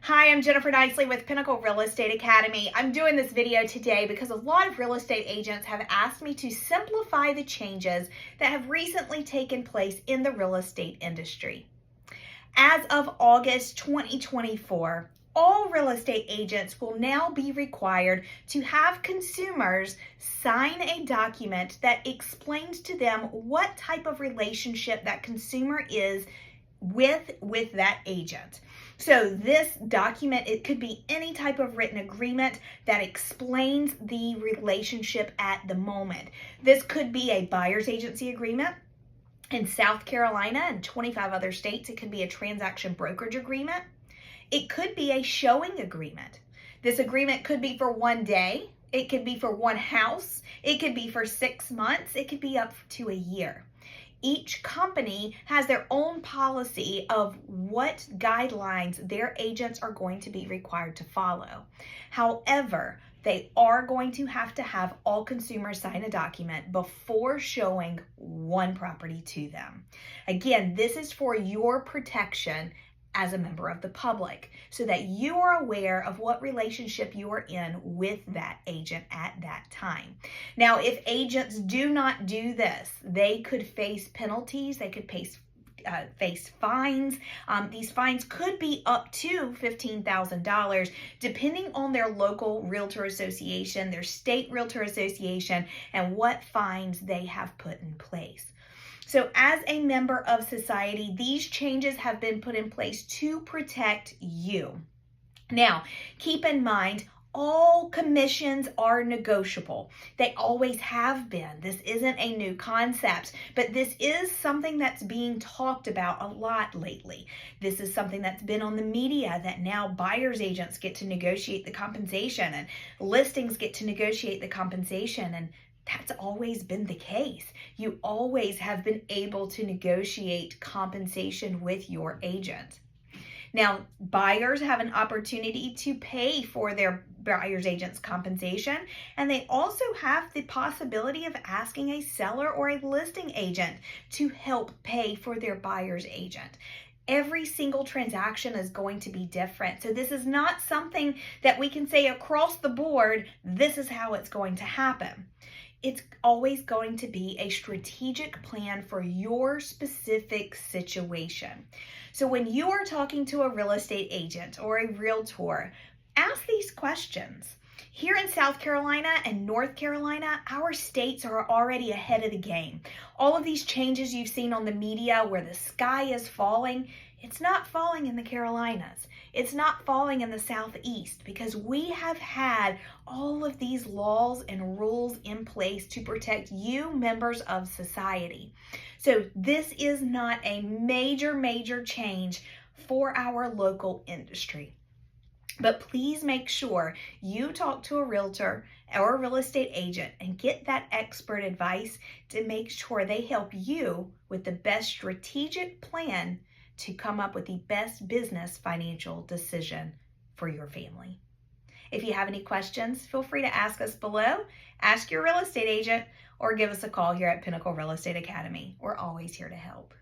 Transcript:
Hi, I'm Jennifer Nicely with Pinnacle Real Estate Academy. I'm doing this video today because a lot of real estate agents have asked me to simplify the changes that have recently taken place in the real estate industry. As of August 2024, all real estate agents will now be required to have consumers sign a document that explains to them what type of relationship that consumer is with that agent. So this document, it could be any type of written agreement that explains the relationship at the moment. This could be a buyer's agency agreement. In South Carolina and 25 other states, it could be a transaction brokerage agreement. It could be a showing agreement. This agreement could be for one day. It could be for one house. It could be for 6 months. It could be up to a year. Each company has their own policy of what guidelines their agents are going to be required to follow. However, they are going to have all consumers sign a document before showing one property to them. Again, this is for your protection as a member of the public, so that you are aware of what relationship you are in with that agent at that time. Now, if agents do not do this, they could face penalties. They could face fines. These fines could be up to $15,000, depending on their local realtor association, their state realtor association, and what fines they have put in place. So as a member of society, these changes have been put in place to protect you. Now, keep in mind, all commissions are negotiable. They always have been. This isn't a new concept, but this is something that's being talked about a lot lately. This is something that's been on the media, that now buyer's agents get to negotiate the compensation and listings get to negotiate the compensation, and that's always been the case. You always have been able to negotiate compensation with your agent. Now, buyers have an opportunity to pay for their buyer's agent's compensation, and they also have the possibility of asking a seller or a listing agent to help pay for their buyer's agent. Every single transaction is going to be different. So this is not something that we can say across the board, this is how it's going to happen. It's always going to be a strategic plan for your specific situation. So when you are talking to a real estate agent or a realtor, ask these questions. Here in South Carolina and North Carolina, our states are already ahead of the game. All of these changes you've seen on the media where the sky is falling, it's not falling in the Carolinas. It's not falling in the Southeast, because we have had all of these laws and rules in place to protect you, members of society. So this is not a major change for our local industry. But please make sure you talk to a realtor or a real estate agent and get that expert advice to make sure they help you with the best strategic plan to come up with the best business financial decision for your family. If you have any questions, feel free to ask us below, ask your real estate agent, or give us a call here at Pinnacle Real Estate Academy. We're always here to help.